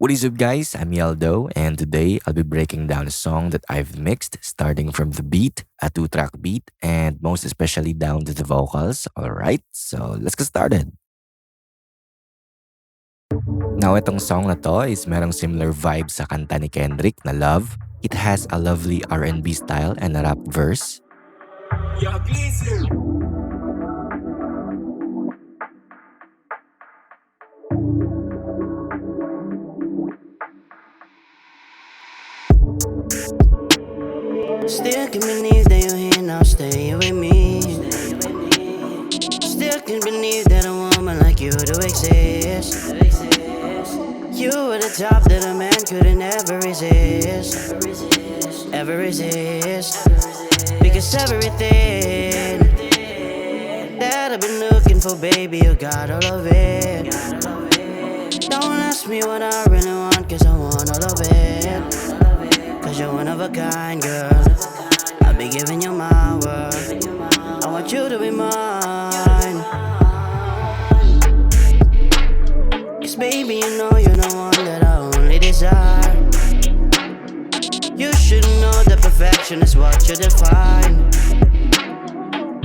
What is up guys, I'm Yeldo and today I'll be breaking down a song that I've mixed starting from the beat, a 2-track beat, and most especially down to the vocals. Alright, so let's get started. Now itong song na to is merong similar vibe sa kanta ni Kendrick na Love. It has a lovely RNB style and a rap verse. Still can't believe that you're here now, stay with me. Still can't believe that a woman like you do exist. You were the top that a man couldn't ever resist. Ever resist. Because everything that I've been looking for, baby, you got all of it. Don't ask me what I really want, cause I want all of it. Cause you're one of a kind, girl. I'll be giving you my word. I want you to be mine. Cause baby, you know you're the one that I only desire. You should know that perfection is what you define.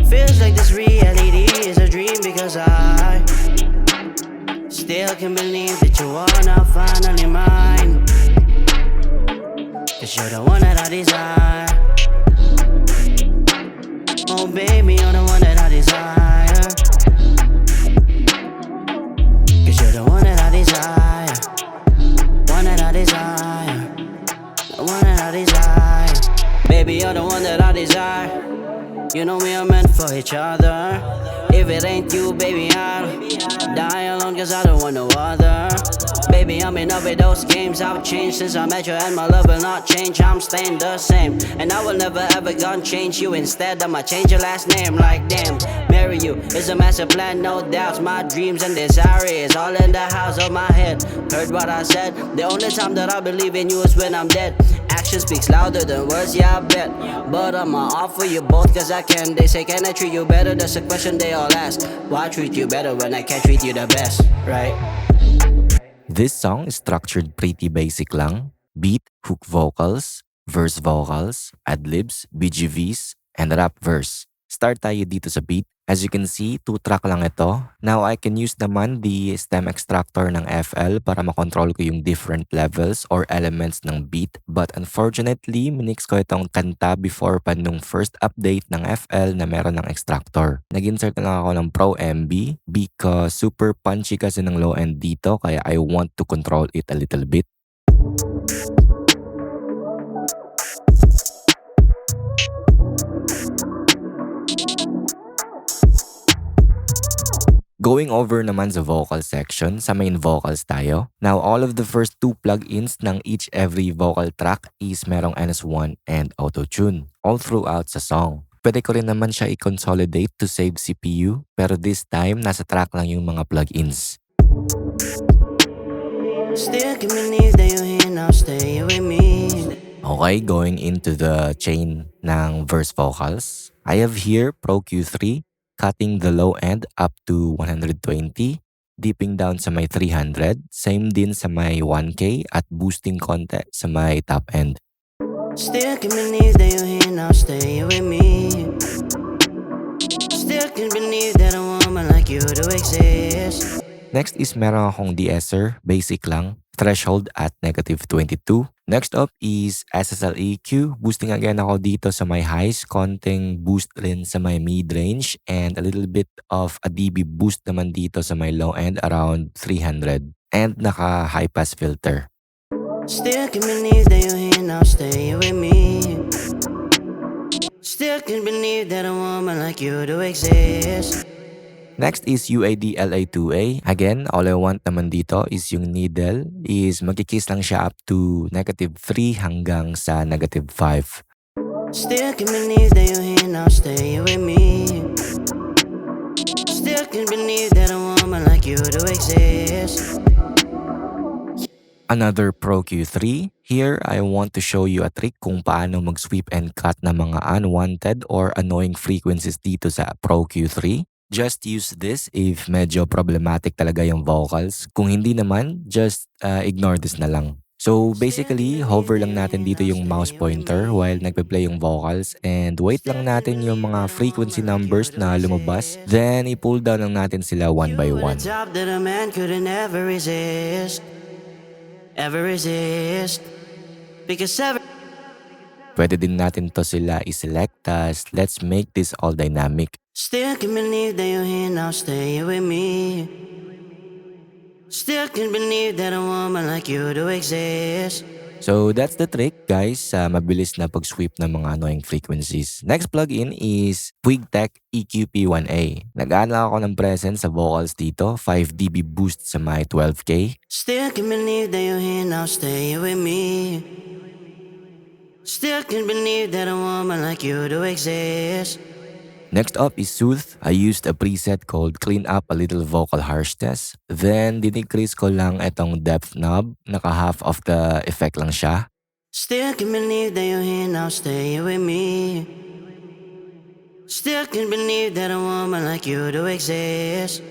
Feels like this reality is a dream because I still can't believe that you are now finally mine. Cause you're the one that I desire. Oh baby, you're the one that I desire. Cause you're the one that I desire. One that I desire. The one that I desire. Baby, you're the one that I desire. You know we are meant for each other. If it ain't you, baby, I'll die alone cause I don't want no other. Baby, I'm enough with those games. I've changed since I met you and my love will not change. I'm staying the same and I will never ever gonna change you. Instead, I'ma change your last name. Like damn, marry you is a master plan, no doubts. My dreams and desire is all in the house of my head. Heard what I said? The only time that I believe in you is when I'm dead. Action speaks louder than words, yeah I bet. But I'ma offer you both cause I can. They say can I treat you better? That's a question they all ask. Why treat you better when I can't treat you the best, right? This song is structured pretty basic lang. Beat, hook vocals, verse vocals, ad-libs, BGVs, and rap verse. Start tayo dito sa beat. As you can see, 2-track lang ito. Now I can use naman the stem extractor ng FL para makontrol ko yung different levels or elements ng beat. But unfortunately, minix ko itong kanta before pa nung first update ng FL na meron ng extractor. Nag-insert na lang ako ng Pro MB because super punchy kasi ng low end dito kaya I want to control it a little bit. Going over naman sa vocal section, sa main vocals tayo. Now, all of the first 2 plugins ng each every vocal track is merong NS1 and Auto-Tune all throughout sa song. Pwede ko rin naman siya i-consolidate to save CPU, pero this time, nasa track lang yung mga plugins. Still can't believe that you're here now, stay with me. Okay, going into the chain ng verse vocals. I have here Pro Q3, cutting the low end up to 120, dipping down sa may 300, same din sa may 1K at boosting konti sa may top end. Still can't believe that you're here now, stay with me. Still can't believe that a woman like you do exist. Next is meron akong de-esser, basic lang, threshold at -22. Next up is SSL EQ, boosting again ako dito sa my highs, konting boost rin sa my mid-range, and a little bit of a dB boost naman dito sa my low end around 300. And naka-high pass filter. Still can't believe that you're here now, stay with me. Still can't believe that a woman like you do exist. Next is UAD-LA2A. Again, all I want naman dito is yung needle is magkikiss lang siya up to -3 hanggang sa -5. Still can't believe that you're here now, stay with me. Still can't believe that a woman like you do exist. Another Pro Q3. Here, I want to show you a trick kung paano mag-sweep and cut ng mga unwanted or annoying frequencies dito sa Pro Q3. Just use this if medyo problematic talaga yung vocals. Kung hindi naman, just ignore this na lang. So basically, hover lang natin dito yung mouse pointer while nagpe-play yung vocals and wait lang natin yung mga frequency numbers na lumabas. Then i-pull down lang natin sila one by one. Top that a man couldn't ever resist. Ever resist. Because Pwede din natin to sila i-select, tas let's make this all dynamic. still can believe that you're here now, stay with me. Still can believe that a woman like you do exist. So that's the trick guys sa mabilis na pag-sweep ng mga annoying frequencies. Next plugin is Twigtech EQP1A. Nag-aala ako ng presence sa vocals dito, 5 dB boost sa my 12K. Still can believe that you're here now, stay with me. Still can believe that a woman like you do exist. Next up is Soothe. I used a preset called Clean Up a Little Vocal Harshness. Then, dinecrease ko lang itong depth knob. Naka-half of the effect lang siya. Still can believe that you're here now, stay with me. Still can believe that a woman like you do exist.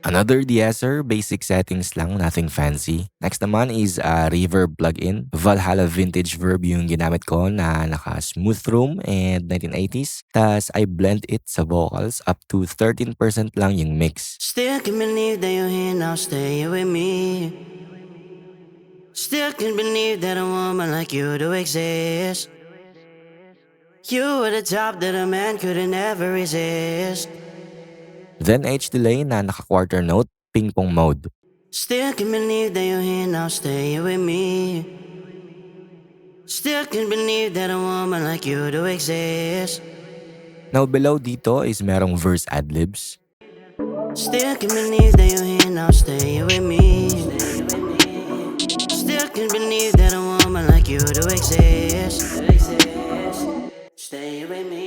Another de-esser, basic settings lang, nothing fancy. Next naman is a reverb plugin. Valhalla Vintage Verb yung ginamit ko na naka-smooth room and 1980s. Tas I blend it sa vocals up to 13% lang yung mix. Still can believe that you're here now, stay with me. Still can believe that a woman like you do exist. You were the top that a man couldn't ever resist. Then H delay na naka-quarter note, ping-pong mode. Still can believe that you're here now, stay with me. Still can believe that a woman like you do exist. Now below dito is merong verse adlibs. Still can believe that you're here now, stay with me. Still can believe that a woman like you do exist. Stay with me.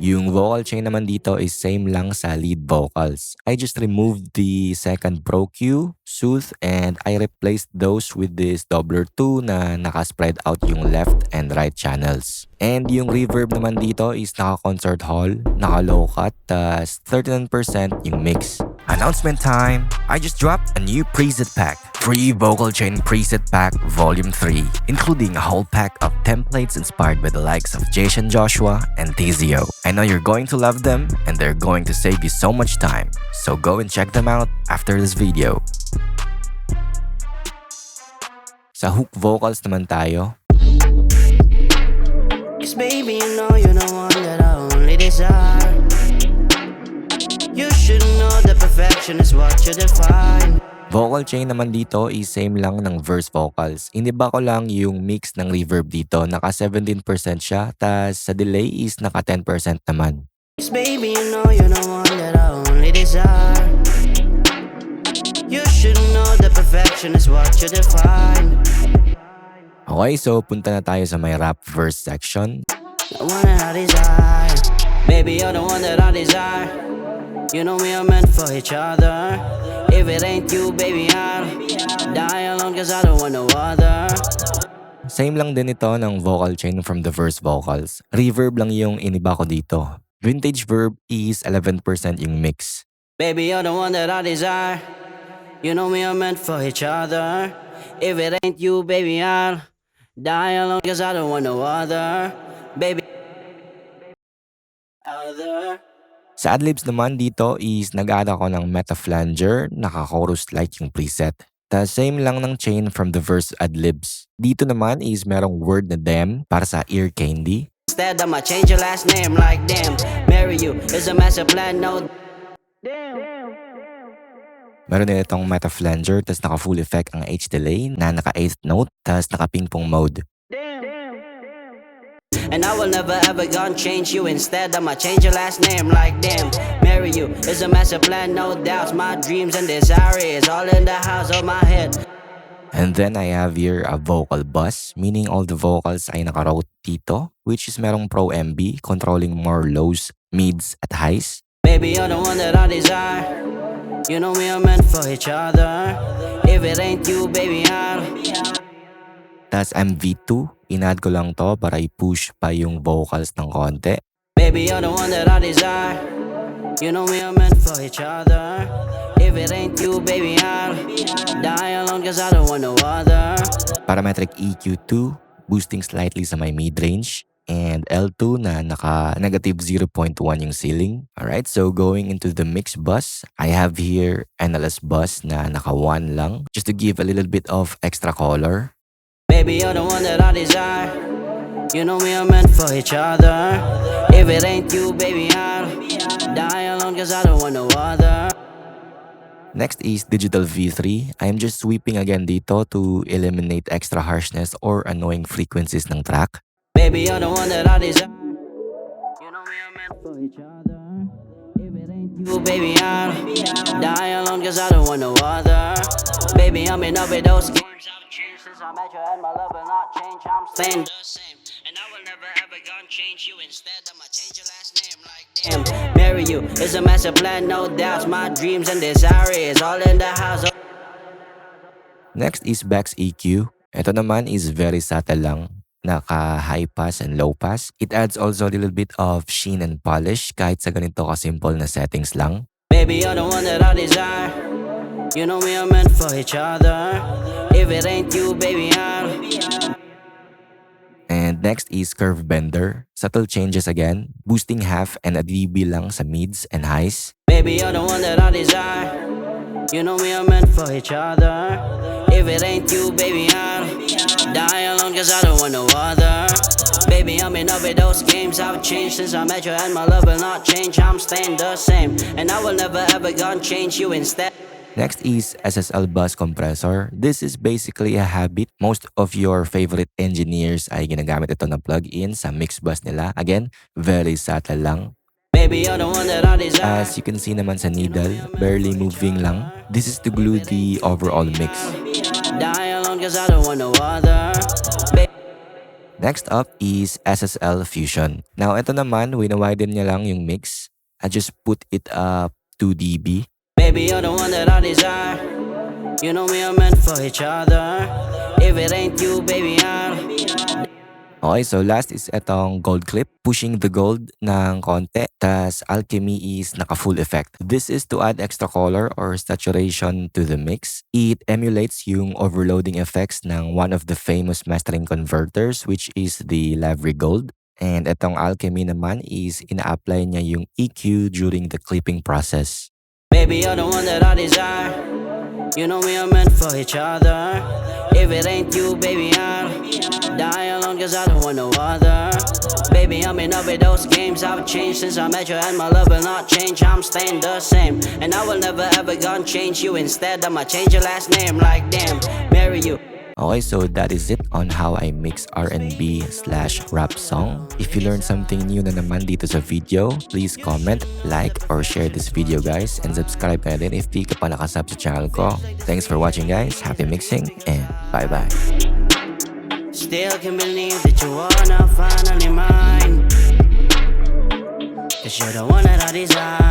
Yung vocal chain naman dito is same lang sa lead vocals. I just removed the second Pro Q, Soothe, and I replaced those with this Doubler 2 na naka-spread out yung left and right channels. And yung reverb naman dito is naka-concert hall, naka-low cut, tas 39% yung mix. Announcement time! I just dropped a new preset pack. Free Vocal Chain Preset Pack Volume 3, including a whole pack of templates inspired by the likes of Jason Joshua and Tizio. I know you're going to love them and they're going to save you so much time. So go and check them out after this video. Sa hook vocals naman tayo. Cause baby, you know you're the one that I only desire. You should know that perfection is what you define. Vocal chain naman dito is same lang ng verse vocals. Iniba ko lang yung mix ng reverb dito. Naka 17% siya, tas sa delay is naka 10% naman. Cause baby, you know you're the one that I only desire. You should know that perfection is what you define. Okay, so punta na tayo sa may rap verse section. The one that I desire. Baby, you're the one that I desire. You know we are meant for each other. If it ain't you, baby, I'll die alone cause I don't want no other. Same lang din ito ng vocal chain from the verse vocals. Reverb lang yung iniba ko dito. Vintage verb is 11% yung mix. Baby, you're the one that I desire. You know we are meant for each other. If it ain't you, baby, I'll die alone cause I don't want no other. Baby, other. Sa adlibs naman dito is nag-add ako ng meta flanger, naka-chorus like yung preset. Tas same lang ng chain from the verse adlibs. Dito naman is merong word na dem para sa ear candy. Instead, I'ma change your last name like damn. Marry you is a master plan, no. Meron din itong meta flanger, tas naka full effect ang H delay na naka 8th note, tas naka ping-pong mode. And I will never ever gonna change you. Instead, I'ma change your last name like damn. Marry you is a master plan, no doubts. My dreams and desire is all in the house of my head. And then I have here a vocal bus, meaning all the vocals ay naka-route dito, which is merong Pro MB, controlling more lows, mids, at highs. Baby, you're the one that I desire. You know we are meant for each other. If it ain't you, baby, I'll. Tas MV2, inad ko lang to para i-push pa yung vocals ng konti. Baby, you're the one that I desire. You know we are meant for each other. If it ain't you, baby, I'll die alone cause I don't want no other. Parametric EQ2, boosting slightly sa may mid-range. And L2 na naka-negative 0.1 yung ceiling. Alright, so going into the mix bus, I have here NLS bus na naka-1 lang. Just to give a little bit of extra color. Baby, you're the one that I desire. You know we are meant for each other. If it ain't you, baby, I'll die alone cause I don't want no other. Next is Digital V3. I am just sweeping again dito to eliminate extra harshness or annoying frequencies ng track. Baby, you're the one that I desire. You know we are meant for each other. If it ain't you, baby, I'll die alone cause I don't want no other. Baby, I'm in up with those games. I've changed since I met you and my love will not change. I'm staying the same. And I will never ever gonna change you. Instead, I'ma change your last name like damn. Marry you is a master plan, no doubts. My dreams and desire is all in the house. Next is Bax EQ. Ito naman is very subtle lang. Naka-high pass and low pass. It adds also a little bit of sheen and polish kahit sa ganito ka-simple na settings lang. Baby, you're the one that I desire. You know we are meant for each other. If it ain't you, baby, I'll. And next is Curve Bender. Subtle changes again. Boosting half and a dB lang sa mids and highs. Baby, you're the one that I desire. You know we are meant for each other. If it ain't you, baby, I'll die alone cause I don't want no other. Baby, I'm in up with those games. I've changed since I met you and my love will not change. I'm staying the same. And I will never ever gonna change you instead. Next is SSL bus compressor. This is basically a habit. Most of your favorite engineers ay ginagamit ito na plug-in sa mix bus nila. Again, very subtle lang. Baby, you're the one that I desire. As you can see naman sa needle, barely moving lang. This is to glue the overall mix. Die alone cause I don't want no other. Next up is SSL Fusion. Now, ito naman, winawiden niya lang yung mix. I just put it up 2 dB. Baby, you're the one that I desire. You know we are meant for each other. If it ain't you, baby, I'll. Okay, so last is itong gold clip. Pushing the gold ng konti. Tas alchemy is naka-full effect. This is to add extra color or saturation to the mix. It emulates yung overloading effects ng one of the famous mastering converters, which is the Lavry Gold. And itong alchemy naman is ina-apply niya yung EQ during the clipping process. Baby, you're the one that I desire. You know we are meant for each other. If it ain't you, baby, I'll die alone cause I don't want no other. Baby, I'm in up with those games. I've changed since I met you and my love will not change. I'm staying the same. And I will never ever gonna change you. Instead, I'ma change your last name like damn. Marry you. Okay, so that is it on how I mix RNB/rap song. If you learned something new na naman dito sa video, please comment, like, or share this video guys. And subscribe na din if di ka pa nakasub sa channel ko. Thanks for watching guys, happy mixing, and bye-bye. Still can't believe that you wanna finally mine. Cause you're the one that I desire.